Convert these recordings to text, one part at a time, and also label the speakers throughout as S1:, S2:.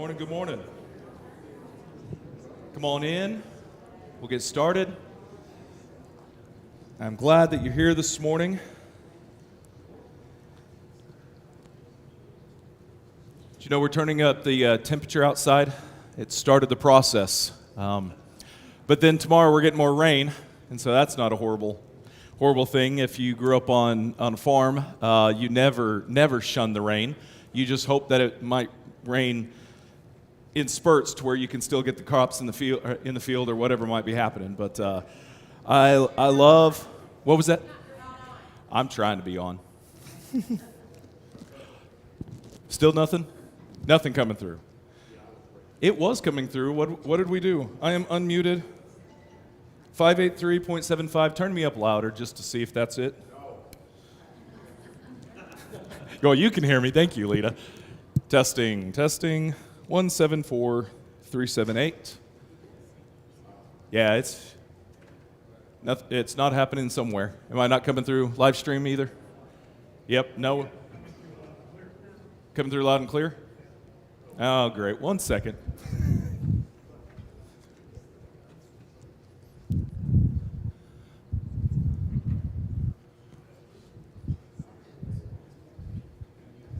S1: morning, good morning. Come on in. We'll get started. I'm glad that you're here this morning. Did you know we're turning up the temperature outside? It started the process. But then tomorrow we're getting more rain, and so that's not a horrible thing. If you grew up on a farm, you never shun the rain. You just hope that it might rain in spurts to where you can still get the crops in the field or whatever might be happening. But I love, what was that? I'm trying to be on. Still nothing? Nothing coming through. It was coming through. What did we do? I am unmuted. 583.75. Turn me up louder just to see if that's it. Well, you can hear me. Thank you, Lita. Testing. 174378. Yeah, it's not happening somewhere. Am I not coming through live stream either? Yep, no. Coming through loud and clear? Oh, great. 1 second.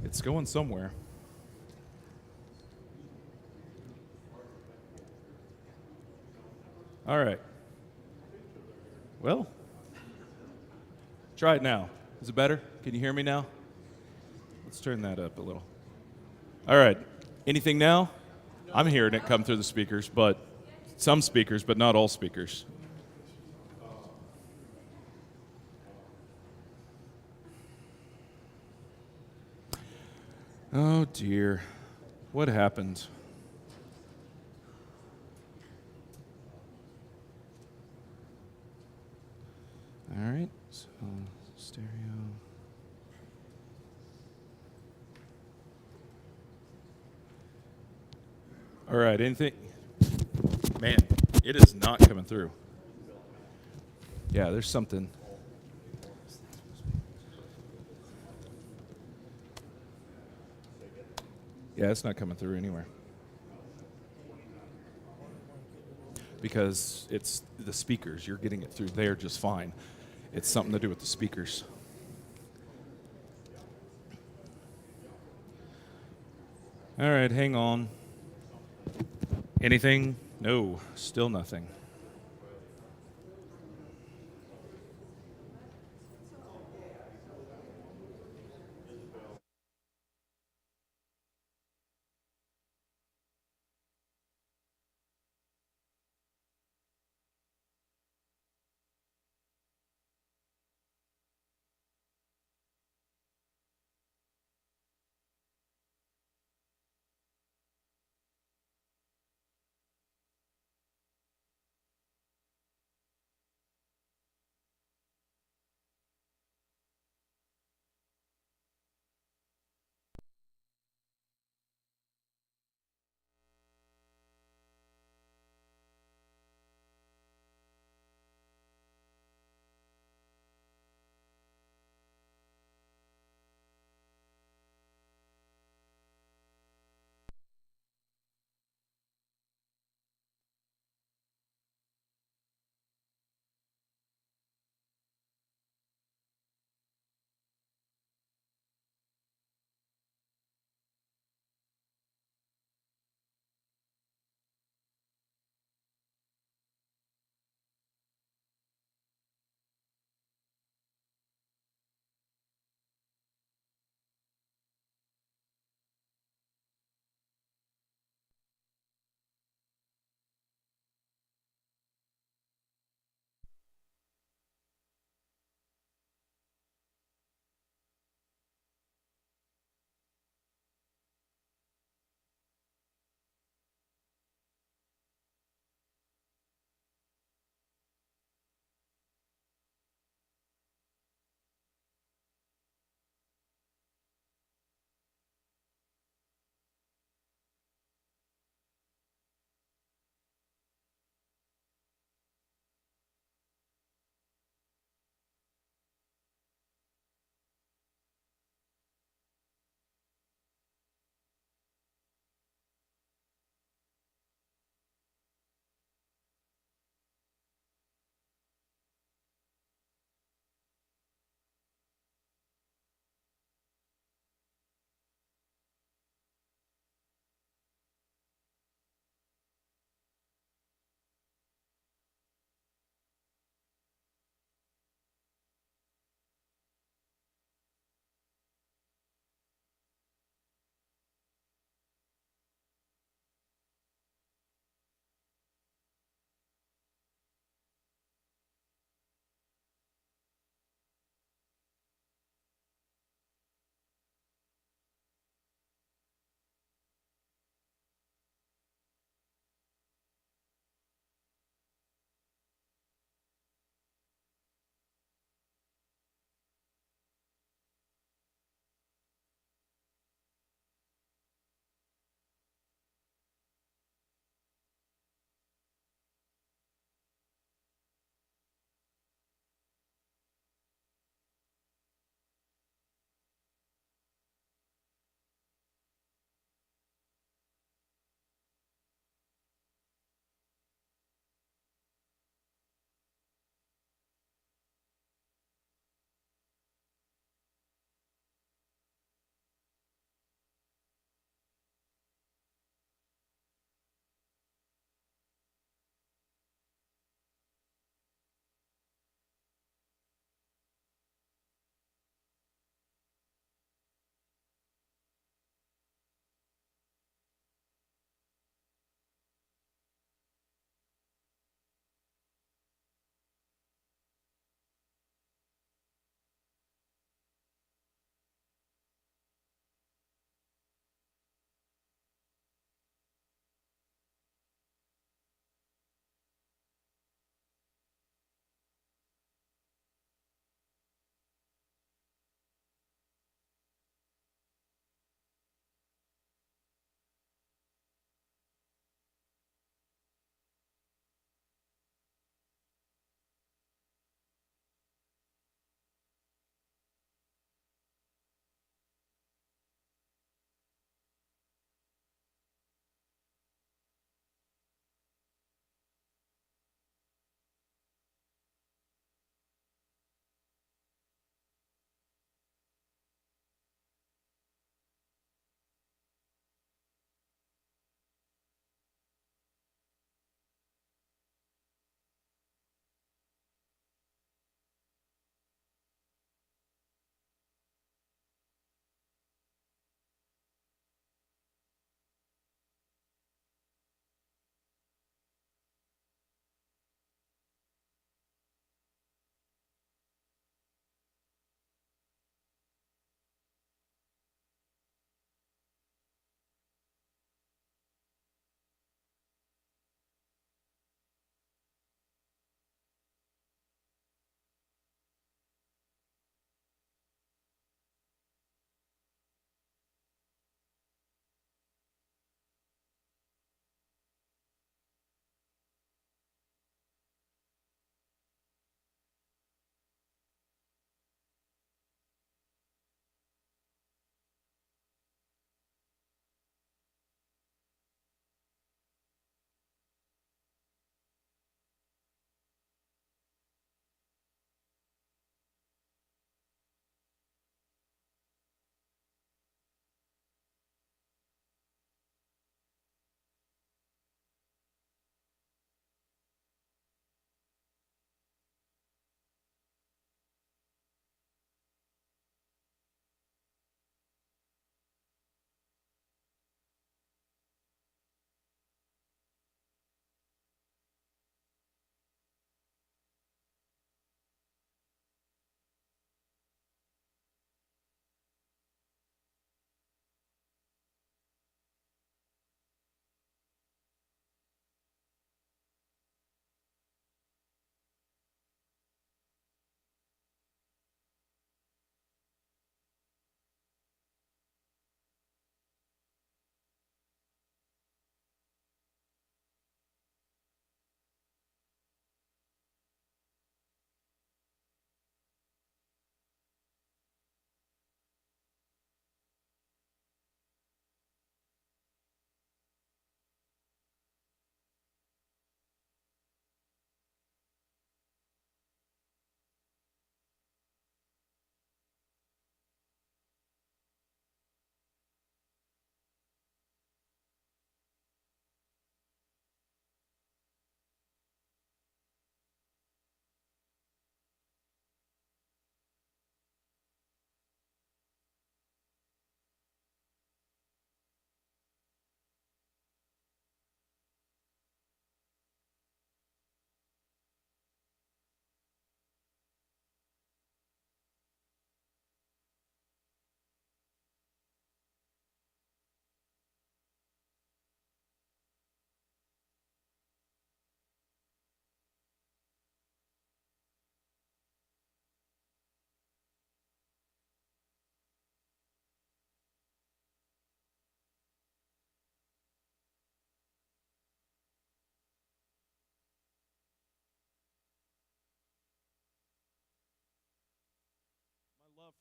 S1: It's going somewhere. All right. Well, try it now. Is it better? Can you hear me now? Let's turn that up a little. All right. Anything now? I'm hearing it come through the speakers, but some speakers, but not all speakers. Oh, dear. What happened? All right, so stereo. All right, anything? Man, it is not coming through. Yeah, there's something. Yeah, it's not coming through anywhere. Because it's the speakers. You're getting it through there just fine. It's something to do with the speakers. All right, hang on. Anything? No, still nothing.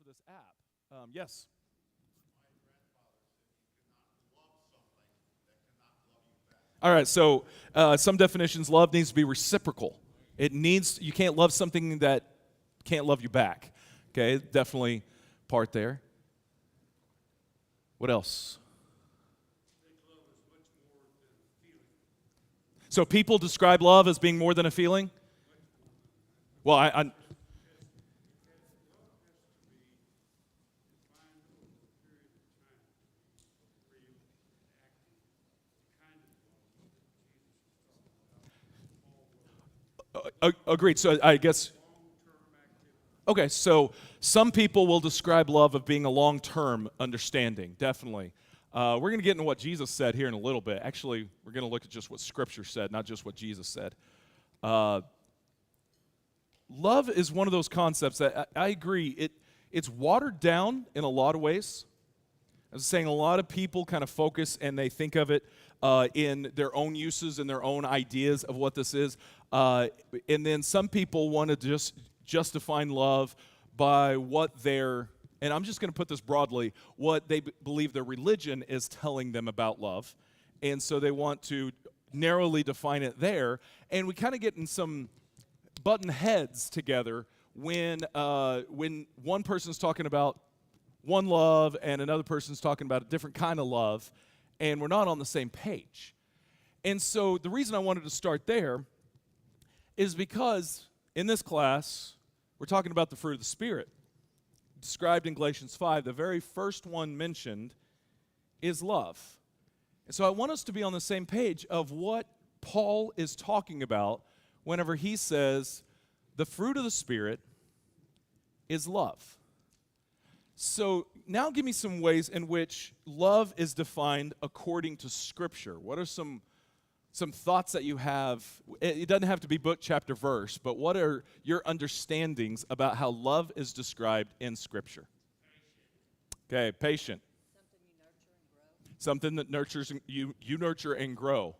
S1: for this app. Yes. All right, so some definitions, love needs to be reciprocal. You can't love something that can't love you back. Okay, definitely part there. What else? So people describe love as being more than a feeling? Well, I agreed. So I guess, okay, so some people will describe love of being a long-term understanding, definitely. We're going to get into what Jesus said here in a little bit. Actually, we're going to look at just what Scripture said, not just what Jesus said. Love is one of those concepts that I agree, it's watered down in a lot of ways. I was saying a lot of people kind of focus and they think of it in their own uses and their own ideas of what this is. And then some people want to just define love by what their, and I'm just going to put this broadly, what they believe their religion is telling them about love. And so they want to narrowly define it there. And we kind of get in some button heads together when one person's talking about one love and another person's talking about a different kind of love, and we're not on the same page. And so the reason I wanted to start there is because in this class, we're talking about the fruit of the Spirit. Described in Galatians 5, the very first one mentioned is love. And so I want us to be on the same page of what Paul is talking about whenever he says the fruit of the Spirit is love. So now give me some ways in which love is defined according to Scripture. What are some thoughts that you have? It doesn't have to be book, chapter, verse, but what are your understandings about how love is described in Scripture? Okay, patient. Something that nurtures and you nurture and grow.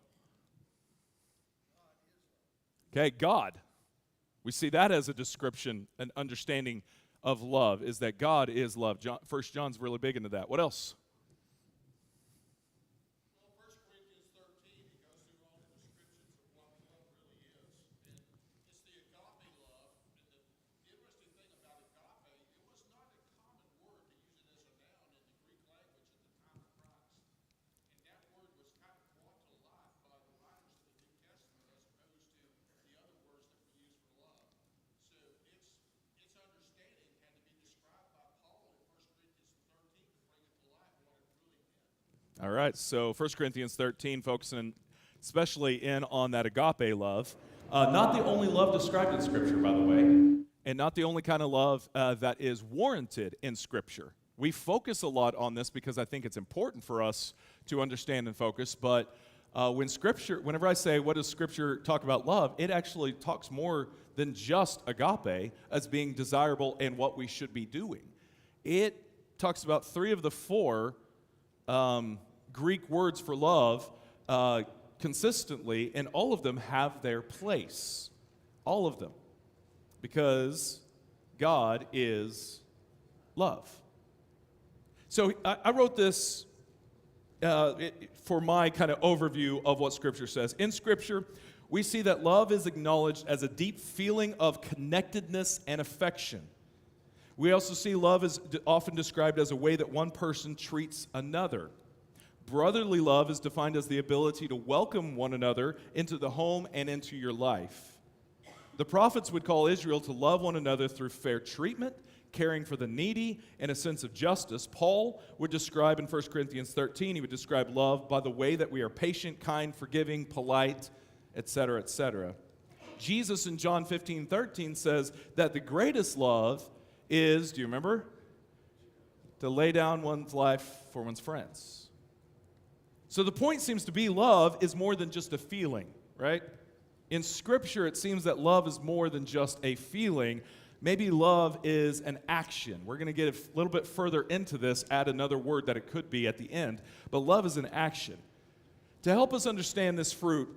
S1: Okay, God. We see that as a description, an understanding of love, is that God is love. 1 John's really big into that. What else?
S2: Well, 1 Corinthians 13, he goes through all the descriptions of what love really is. And it's the agape love. And the interesting thing about agape, it was not a common word to use it as a noun in the Greek language at the time of Christ. And that word was kind of brought to life by the writers of the New Testament as opposed to the other words that we use for love. So its understanding had to be described by Paul in 1 Corinthians 13 to bring it to life what it really meant.
S1: All right, so 1 Corinthians 13, focusing especially in on that agape love. Not the only love described in Scripture, by the way, and not the only kind of love that is warranted in Scripture. We focus a lot on this because I think it's important for us to understand and focus, but whenever I say, what does Scripture talk about love, it actually talks more than just agape as being desirable and what we should be doing. It talks about 3 of the 4 Greek words for love consistently, and all of them have their place. All of them. Because God is love. So I wrote this for my kind of overview of what Scripture says. In Scripture, we see that love is acknowledged as a deep feeling of connectedness and affection. We also see love is often described as a way that one person treats another. Brotherly love is defined as the ability to welcome one another into the home and into your life. The prophets would call Israel to love one another through fair treatment, caring for the needy, and a sense of justice. Paul would describe in 1 Corinthians 13, he would describe love by the way that we are patient, kind, forgiving, polite, etc., etc. Jesus in John 15:13 says that the greatest love is, do you remember? To lay down one's life for one's friends. So the point seems to be love is more than just a feeling, right? In Scripture, it seems that love is more than just a feeling. Maybe love is an action. We're going to get a little bit further into this, add another word that it could be at the end. But love is an action. To help us understand this fruit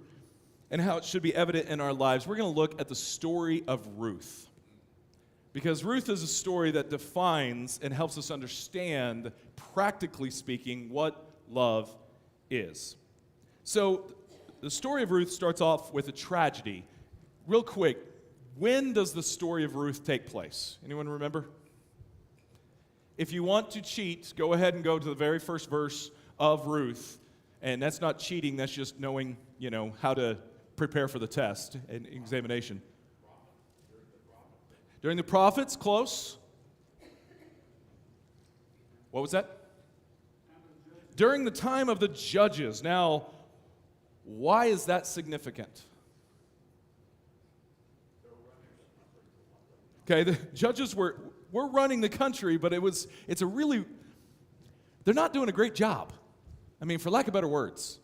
S1: and how it should be evident in our lives, we're going to look at the story of Ruth. Because Ruth is a story that defines and helps us understand, practically speaking, what love is. So, the story of Ruth starts off with a tragedy. Real quick, when does the story of Ruth take place? Anyone remember? If you want to cheat, go ahead and go to the very first verse of Ruth. And that's not cheating, that's just knowing, how to prepare for the test and examination. During the prophets, close. What was that? During the time of the judges. Now, why is that significant? Okay, the judges were running the country, but they're not doing a great job. I mean, for lack of better words.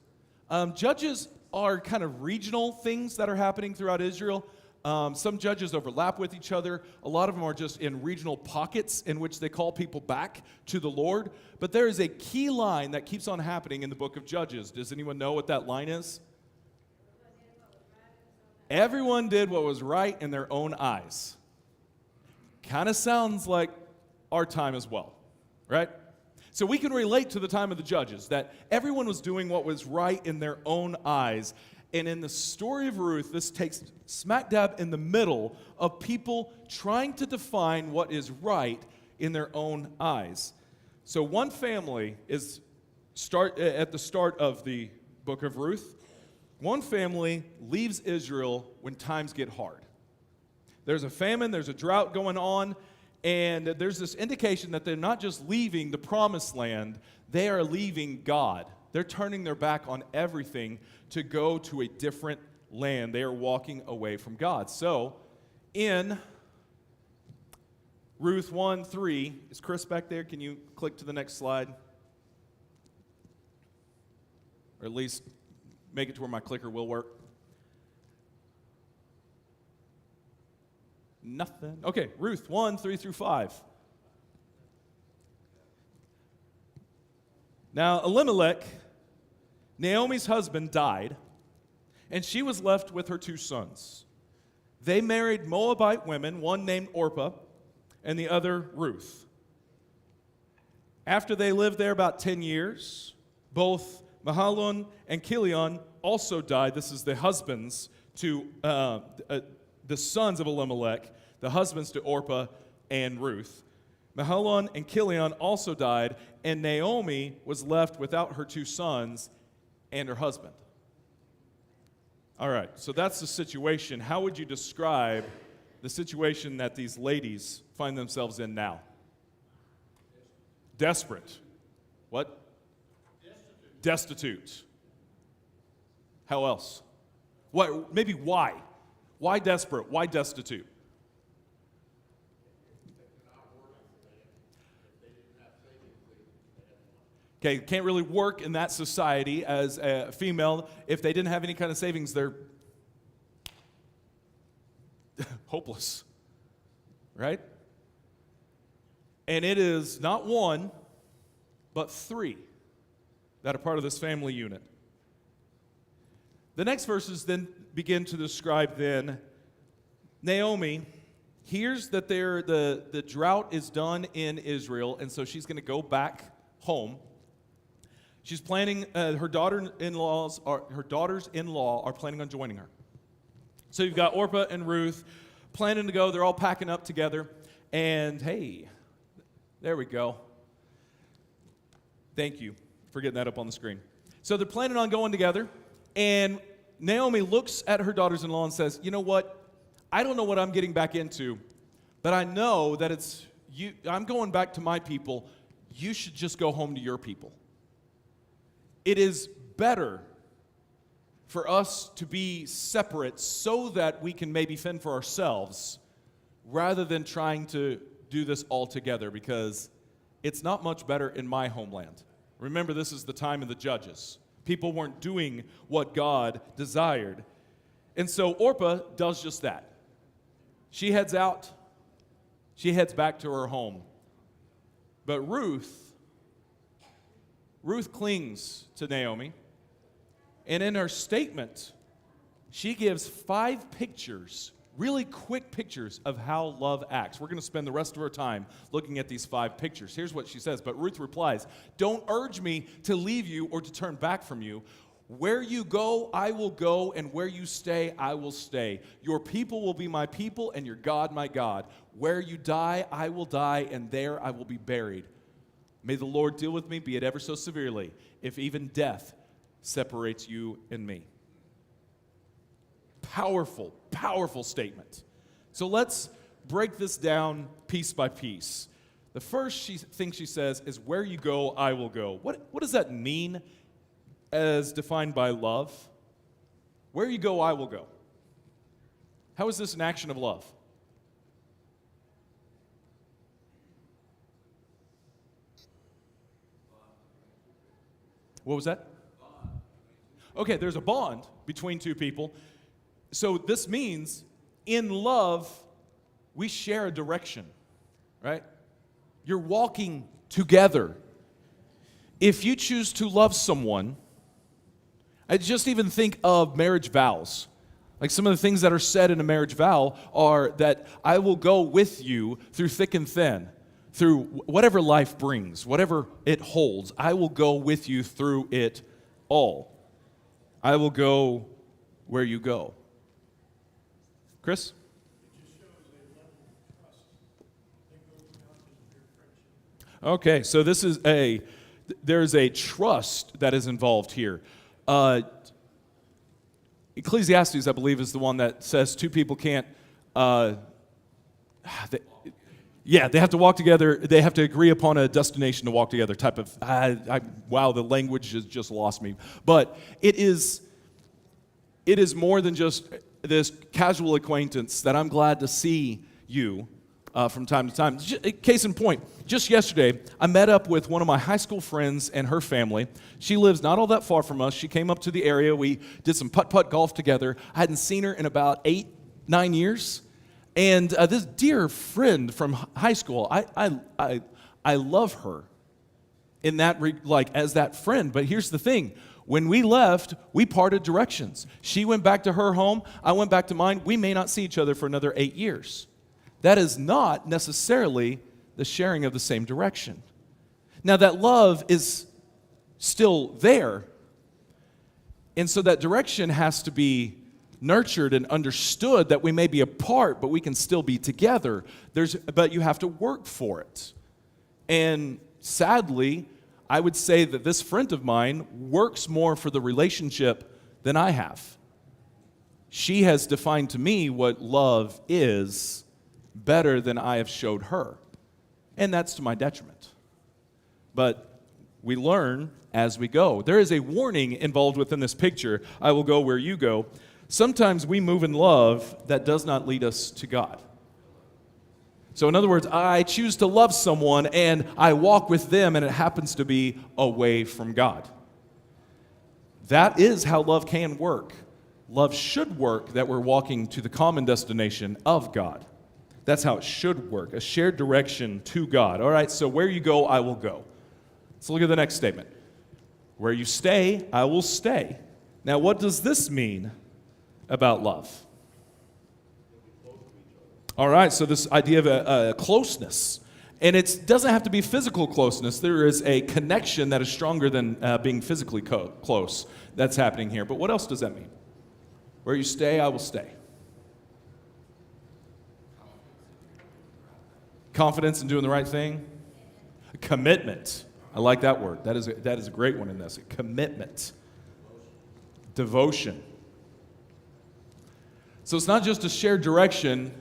S1: Judges are kind of regional things that are happening throughout Israel. Some judges overlap with each other. A lot of them are just in regional pockets in which they call people back to the Lord. But there is a key line that keeps on happening in the book of Judges. Does anyone know what that line is? Everyone did what was right in their own eyes. Kind of sounds like our time as well, right? So we can relate to the time of the judges, that everyone was doing what was right in their own eyes. And in the story of Ruth, this takes smack dab in the middle of people trying to define what is right in their own eyes. So one family at the start of the book of Ruth. One family leaves Israel when times get hard. There's a famine, there's a drought going on, and there's this indication that they're not just leaving the promised land, they are leaving God. They're turning their back on everything to go to a different land. They are walking away from God. So, in Ruth 1:3, is Chris back there? Can you click to the next slide? Or at least make it to where my clicker will work. Nothing. Okay, Ruth 1:3-5. Now, Elimelech, Naomi's husband, died, and she was left with her 2 sons. They married Moabite women, one named Orpah and the other Ruth. After they lived there about 10 years, both Mahlon and Chilion also died. This is the husbands to the sons of Elimelech, the husbands to Orpah and Ruth. Mahlon and Chilion also died, and Naomi was left without her 2 sons and her husband. All right, so that's the situation. How would you describe the situation that these ladies find themselves in now? Desperate. What? Destitute. How else? What? Maybe why? Why desperate? Why destitute? Okay, can't really work in that society as a female. If they didn't have any kind of savings, they're hopeless, right? And it is not 1, but 3 that are part of this family unit. The next verses then begin to describe then Naomi hears that the drought is done in Israel, and so she's going to go back home. She's planning, her daughters-in-law are planning on joining her. So you've got Orpah and Ruth planning to go. They're all packing up together. And hey, there we go. Thank you for getting that up on the screen. So they're planning on going together. And Naomi looks at her daughters-in-law and says, you know what? I don't know what I'm getting back into, but I know that it's you. I'm going back to my people. You should just go home to your people. It is better for us to be separate so that we can maybe fend for ourselves rather than trying to do this all together, because it's not much better in my homeland. Remember, this is the time of the judges. People weren't doing what God desired. And so Orpah does just that. She heads out. She heads back to her home. But Ruth clings to Naomi, and in her statement, she gives 5 pictures really quick pictures of how love acts. We're going to spend the rest of our time looking at these 5 pictures. Here's what she says. But Ruth replies, "Don't urge me to leave you or to turn back from you. Where you go, I will go, and where you stay, I will stay. Your people will be my people, and your God, my God. Where you die, I will die, and there I will be buried. May the Lord deal with me, be it ever so severely, if even death separates you and me." Powerful, powerful statement. So let's break this down piece by piece. The first thing she says is, "Where you go, I will go." What does that mean as defined by love? Where you go, I will go. How is this an action of love? What was that? Okay, there's a bond between two people. So this means in love, we share a direction, right? You're walking together. If you choose to love someone, I just even think of marriage vows. Like some of the things that are said in a marriage vow are that I will go with you through thick and thin, through whatever life brings, whatever it holds. I will go with you through it all. I will go where you go. Chris? Okay, so there's a trust that is involved here. Ecclesiastes, I believe, is the one that says two people can't, they have to walk together, they have to agree upon a destination to walk together type of, wow, the language has just lost me. But it is more than just this casual acquaintance that I'm glad to see you from time to time. Case in point, just yesterday, I met up with one of my high school friends and her family. She lives not all that far from us. She came up to the area. We did some putt-putt golf together. I hadn't seen her in about 8-9 years. And this dear friend from high school, I love her in that as that friend. But here's the thing. When we left, we parted directions. She went back to her home. I went back to mine. We may not see each other for another 8 years. That is not necessarily the sharing of the same direction. Now, that love is still there. And so that direction has to be nurtured and understood, that we may be apart, but we can still be together. But you have to work for it. And sadly, I would say that this friend of mine works more for the relationship than I have. She has defined to me what love is better than I have showed her. And that's to my detriment. But we learn as we go. There is a warning involved within this picture. I will go where you go. Sometimes we move in love that does not lead us to God. So in other words, I choose to love someone and I walk with them and it happens to be away from God. That is how love can work. Love should work that we're walking to the common destination of God. That's how it should work, a shared direction to God. All right, so where you go, I will go. Let's look at the next statement. Where you stay, I will stay. Now, what does this mean about love? All right, so this idea of a closeness. And it doesn't have to be physical closeness. There is a connection that is stronger than being physically close that's happening here. But what else does that mean? Where you stay, I will stay. Confidence in doing the right thing. Commitment. I like that word. That is a great one in this. Commitment. Devotion. So it's not just a shared direction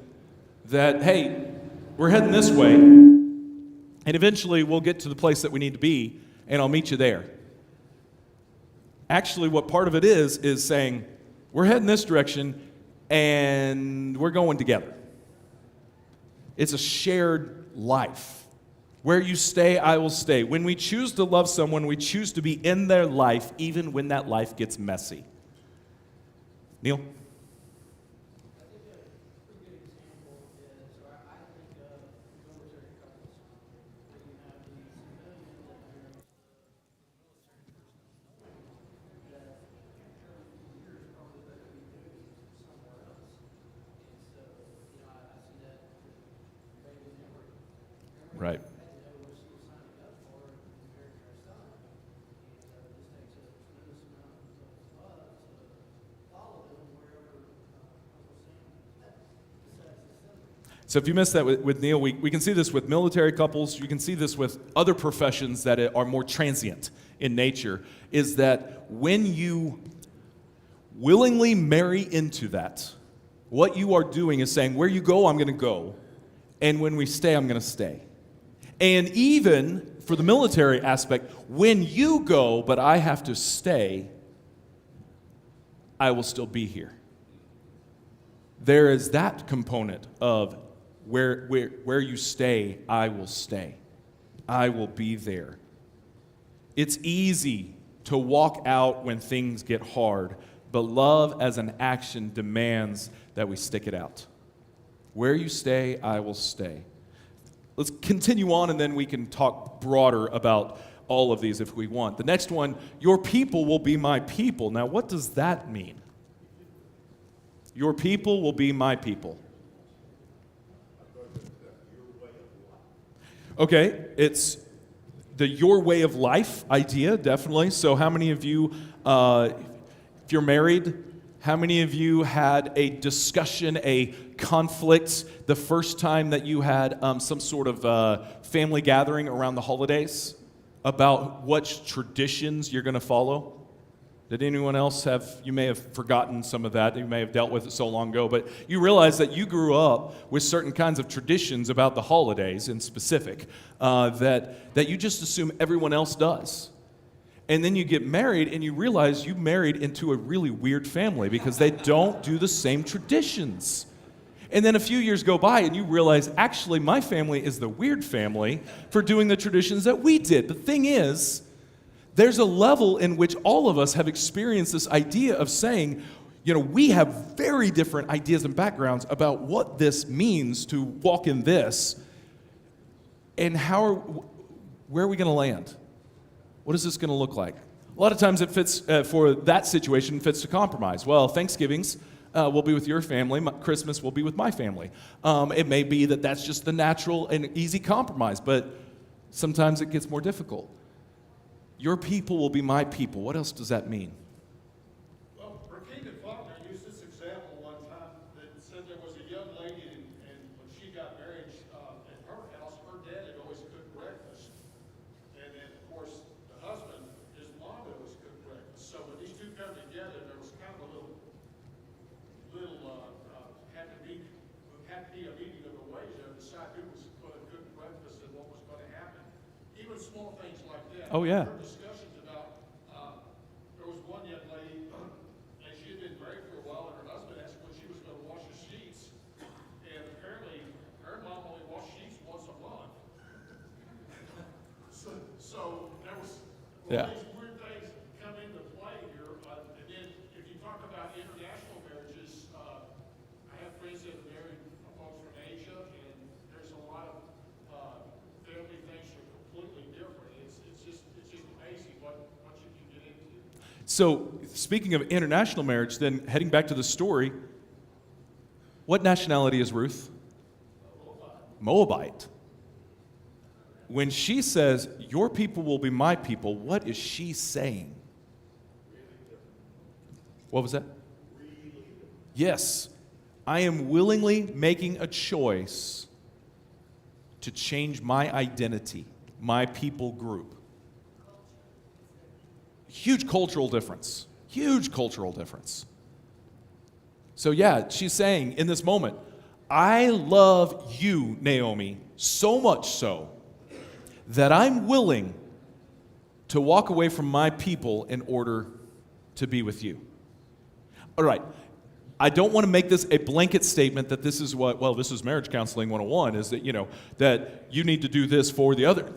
S1: that, hey, we're heading this way, and eventually we'll get to the place that we need to be, and I'll meet you there. Actually, what part of it is saying, we're heading this direction, and we're going together. It's a shared life. Where you stay, I will stay. When we choose to love someone, we choose to be in their life, even when that life gets messy. Neil? Right. So if you missed that with Neil, we can see this with military couples. You can see this with other professions that are more transient in nature, is that when you willingly marry into that, what you are doing is saying, where you go, I'm going to go. And when we stay, I'm going to stay. And even for the military aspect, when you go, but I have to stay, I will still be here. There is that component of where you stay, I will stay. I will be there. It's easy to walk out when things get hard, but love as an action demands that we stick it out. Where you stay, I will stay. Let's continue on, and then we can talk broader about all of these if we want. The next one, your people will be my people. Now, what does that mean? Your people will be my people. Okay, it's the your way of life idea, definitely. So how many of you, if you're married, how many of you had a discussion, a conflict the first time that you had some sort of family gathering around the holidays about what traditions you're going to follow? Did anyone else have, you may have forgotten some of that, you may have dealt with it so long ago, but you realize that you grew up with certain kinds of traditions about the holidays in specific that you just assume everyone else does. And then you get married and you realize you married into a really weird family because they don't do the same traditions. And then a few years go by and you realize, actually, my family is the weird family for doing the traditions that we did. The thing is, there's a level in which all of us have experienced this idea of saying, you know, we have very different ideas and backgrounds about what this means to walk in this, and where are we going to land? What is this going to look like? A lot of times it fits, for that situation, fits to compromise. Well, Thanksgivings will be with your family, Christmas will be with my family. It may be that that's just the natural and easy compromise, but sometimes it gets more difficult. Your people will be my people. What else does that mean?
S2: Well, Rakina Faulkner used this example one time that said there was a young lady, and when she got married at her house, her dad had always cooked breakfast. And then, of course, the husband, his mom always cooked breakfast. So when these two come together, there was kind of a little had to be a meeting of the ways to decide who was going to cook breakfast and what was going to happen. Even small things like that.
S1: Oh, yeah.
S2: Discussions about, there was one young lady, and she had been married for a while, and her husband asked when she was going to wash the sheets. And apparently, her mom only washed sheets once a month. So there was all these weird things come into play here. And then if you talk about international marriages, I have friends that are married folks from Asia, and there's a lot of family things that are completely different. It's just amazing what you can get into.
S1: So, speaking of international marriage, then heading back to the story, what nationality is Ruth? Moabite. When she says, your people will be my people, what is she saying? What was that? Yes. I am willingly making a choice to change my identity, my people group. Huge cultural difference. Huge cultural difference. So yeah, she's saying in this moment, I love you, Naomi, so much so that I'm willing to walk away from my people in order to be with you. All right. I don't want to make this a blanket statement that this is this is marriage counseling 101, is that, that you need to do this for the other.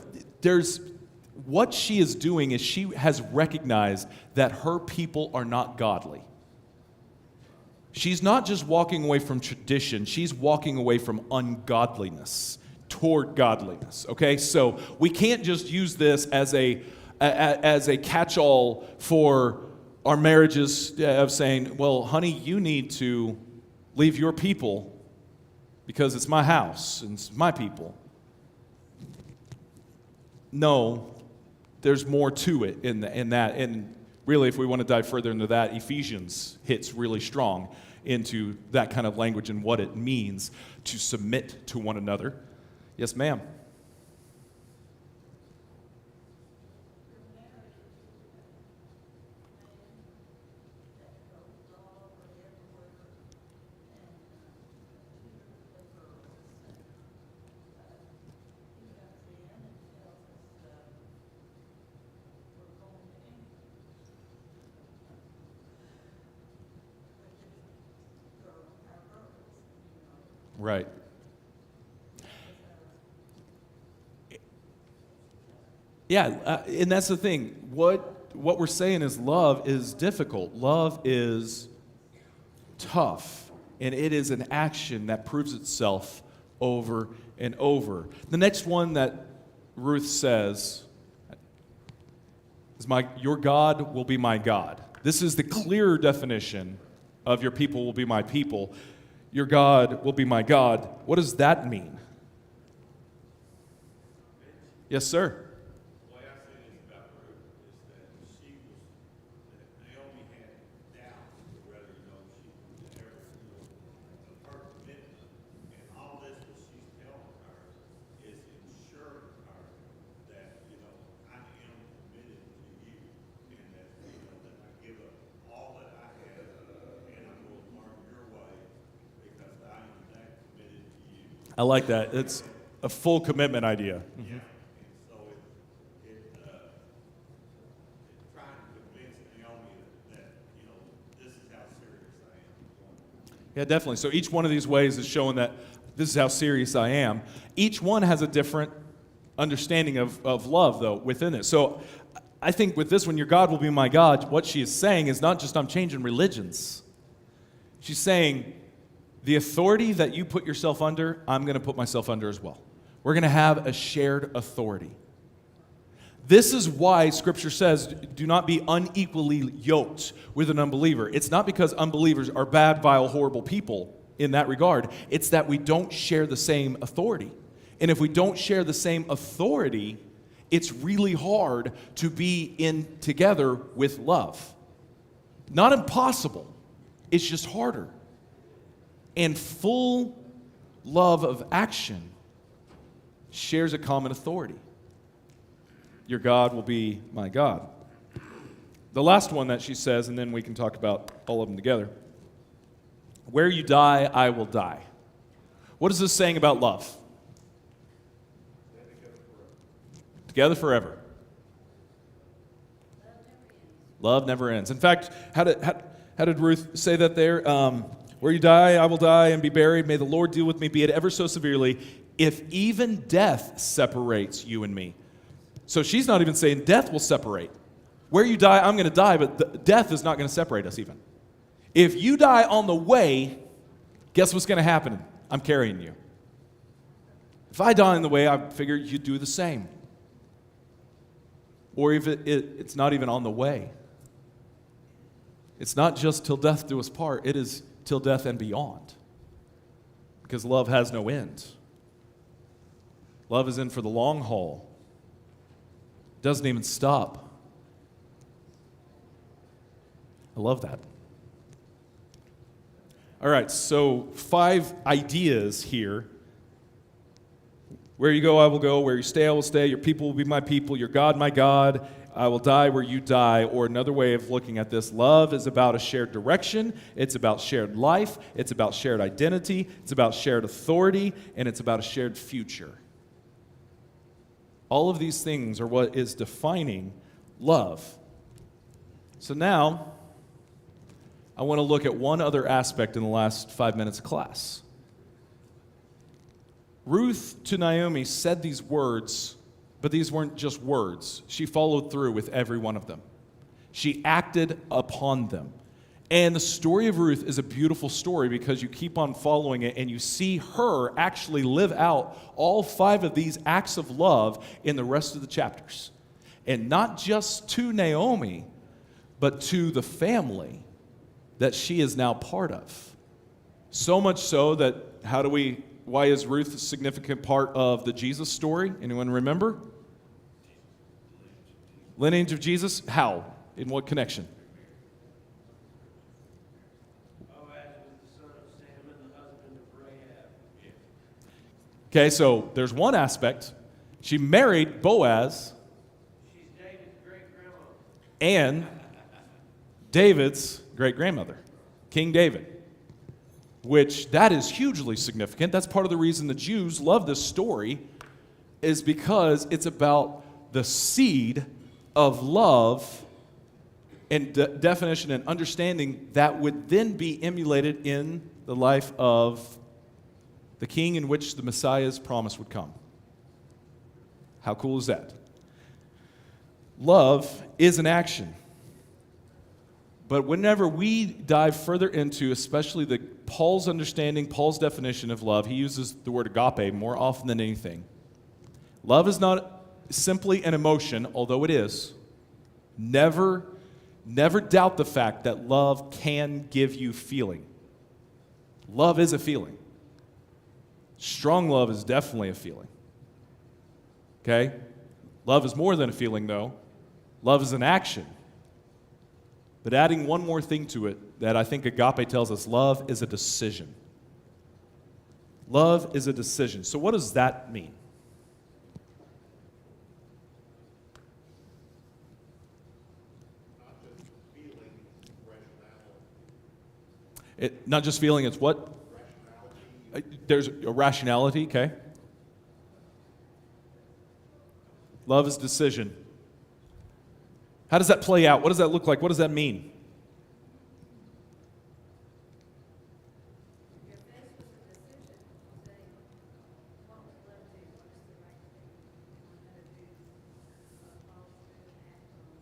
S1: What she is doing is she has recognized that her people are not godly. She's not just walking away from tradition, she's walking away from ungodliness toward godliness, okay? So we can't just use this as a catch-all for our marriages of saying, well, honey, you need to leave your people because it's my house and it's my people. no, there's more to it in that. And really, if we want to dive further into that, Ephesians hits really strong into that kind of language and what it means to submit to one another. Yes, ma'am. Right. Yeah, and that's the thing. What we're saying is love is difficult. Love is tough, and it is an action that proves itself over and over. The next one that Ruth says is, your God will be my God. This is the clearer definition of your people will be my people. Your God will be my God. What does that mean? Yes, sir.
S3: The way I say this about Ruth is that Naomi had doubts whether, she ever, of her commitment. And all this that she's telling her is ensuring her that, I am committed to you. And that, that I give up all that I have and I'm going to learn your way because I am that committed to you.
S1: I like that. It's a full commitment idea.
S3: Yeah. And so it trying to convince Naomi that, this is how serious I am.
S1: Yeah, definitely. So each one of these ways is showing that this is how serious I am. Each one has a different understanding of love, though, within it. So I think with this one, your God will be my God, what she is saying is not just I'm changing religions. She's saying the authority that you put yourself under, I'm going to put myself under as well. We're going to have a shared authority. This is why Scripture says, do not be unequally yoked with an unbeliever. It's not because unbelievers are bad, vile, horrible people in that regard. It's that we don't share the same authority. And if we don't share the same authority, it's really hard to be in together with love. Not impossible. It's just harder. And full love of action shares a common authority. Your God will be my God. The last one that she says, and then we can talk about all of them together. Where you die, I will die. What is this saying about love? Together forever. Love never ends. In fact, how did Ruth say that there? Where you die, I will die and be buried. May the Lord deal with me, be it ever so severely, if even death separates you and me. So she's not even saying death will separate. Where you die, I'm going to die, but death is not going to separate us even. If you die on the way, guess what's going to happen? I'm carrying you. If I die on the way, I figure you'd do the same. Or if it's not even on the way. It's not just till death do us part. It is till death and beyond. Because love has no end. Love is in for the long haul. Doesn't even stop. I love that. All right, so 5 ideas here. Where you go, I will go. Where you stay, I will stay. Your people will be my people. Your God, my God. I will die where you die. Or another way of looking at this, love is about a shared direction. It's about shared life. It's about shared identity. It's about shared authority. And it's about a shared future. All of these things are what is defining love. So now, I want to look at one other aspect in the last 5 minutes of class. Ruth to Naomi said these words, but these weren't just words. She followed through with every one of them. She acted upon them. And the story of Ruth is a beautiful story because you keep on following it and you see her actually live out all 5 of these acts of love in the rest of the chapters. And not just to Naomi, but to the family that she is now part of. So much so that, why is Ruth a significant part of the Jesus story? Anyone remember? Lineage of Jesus? How? In what connection?
S4: Boaz was the son of Salmon, the husband of Rahab.
S1: Okay, so there's one aspect. She married Boaz
S4: She's David's great-grandma.
S1: and David's great-grandmother, King David, which that is hugely significant. That's part of the reason the Jews love this story, is because it's about the seed of love and definition and understanding that would then be emulated in the life of the king in which the Messiah's promise would come. How cool is that? Love is an action. But whenever we dive further into, especially Paul's understanding, Paul's definition of love, he uses the word agape more often than anything. Love is not simply an emotion, although it is. Never doubt the fact that love can give you feeling. Love is a feeling. Strong love is definitely a feeling. Okay? Love is more than a feeling, though. Love is an action. But adding one more thing to it that I think agape tells us, love is a decision. Love is a decision. So what does that mean?
S2: Not just feeling, rationality.
S1: Not just feeling, it's what?
S2: Rationality.
S1: There's a rationality, okay? Love is decision. How does that play out? What does that look like? What does that mean?
S5: You're faced with a decision saying, what would love do? What is the right thing? I'm going to do, follow through and act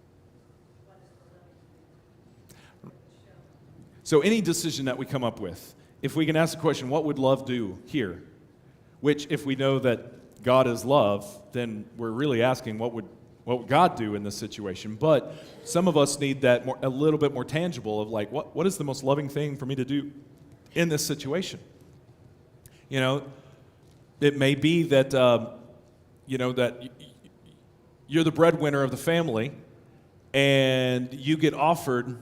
S5: on. What is the loving thing? Show.
S1: So any decision that we come up with, if we can ask the question, what would love do here? Which, if we know that God is love, then we're really asking what would God do in this situation? But some of us need that a little bit more tangible of like, what is the most loving thing for me to do in this situation? You know, it may be that, that you're the breadwinner of the family and you get offered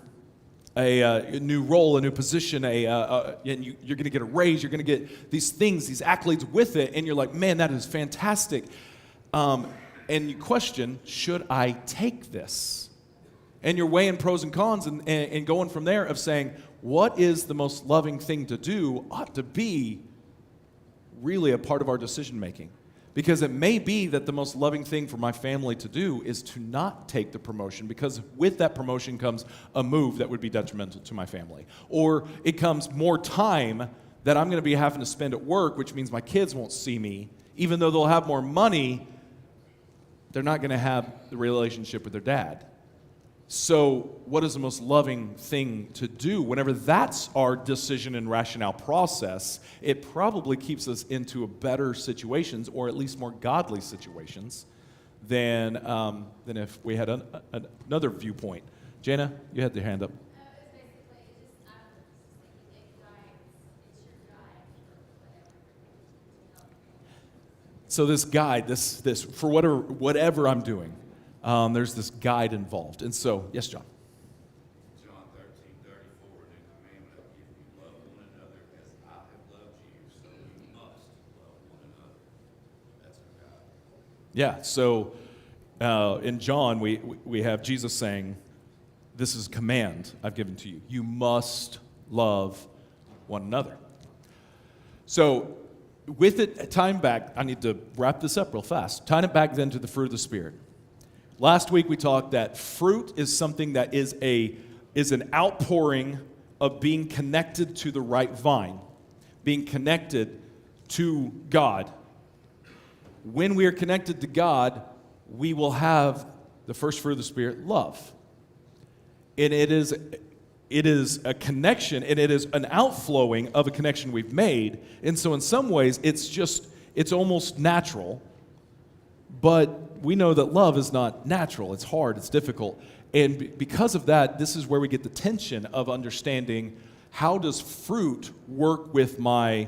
S1: a new role, a new position, and you're going to get a raise, you're going to get these things, these accolades with it, and you're like, man, that is fantastic. And you question, should I take this? And you're weighing pros and cons and going from there of saying, what is the most loving thing to do ought to be really a part of our decision making. Because it may be that the most loving thing for my family to do is to not take the promotion, because with that promotion comes a move that would be detrimental to my family. Or it comes more time that I'm going to be having to spend at work, which means my kids won't see me. Even though they'll have more money, they're not going to have the relationship with their dad. So what is the most loving thing to do? Whenever that's our decision and rationale process, it probably keeps us into a better situations, or at least more godly situations, than if we had another viewpoint. Jana, you had your hand up.
S5: It's basically just, I don't know, it's just like it's your guide for whatever.
S1: So this guide, this for whatever I'm doing, there's this guide involved. And so, yes, John.
S3: John 13:34, the commandment I give you, love one another as I have loved you, so you must love one another. That's our God.
S1: Yeah, so in John, we have Jesus saying, this is a command I've given to you. You must love one another. So with it, tying back, I need to wrap this up real fast. Tying it back then to the fruit of the Spirit. Last week we talked that fruit is something that is an outpouring of being connected to the right vine, being connected to God. When we are connected to God, we will have the first fruit of the Spirit, love. And it is a connection, and it is an outflowing of a connection we've made. And so in some ways, it's almost natural. But we know that love is not natural. It's hard, it's difficult. And because of that, this is where we get the tension of understanding, how does fruit work with my,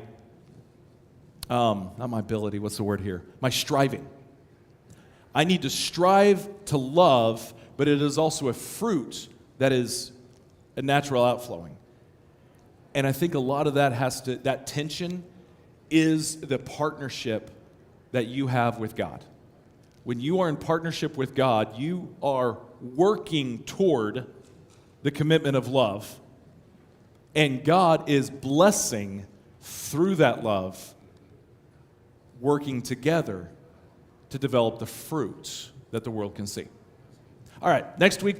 S1: not my ability, what's the word here? My striving. I need to strive to love but it is also a fruit that is a natural outflowing. And I think a lot of that tension is the partnership that you have with God. When you are in partnership with God, you are working toward the commitment of love. And God is blessing through that love, working together to develop the fruit that the world can see. All right, next week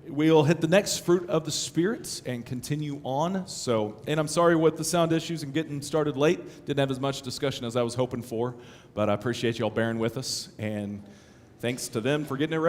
S1: we'll hit the next fruit of the Spirit and continue on. And I'm sorry with the sound issues and getting started late. Didn't have as much discussion as I was hoping for, but I appreciate y'all bearing with us, and thanks to them for getting it ready.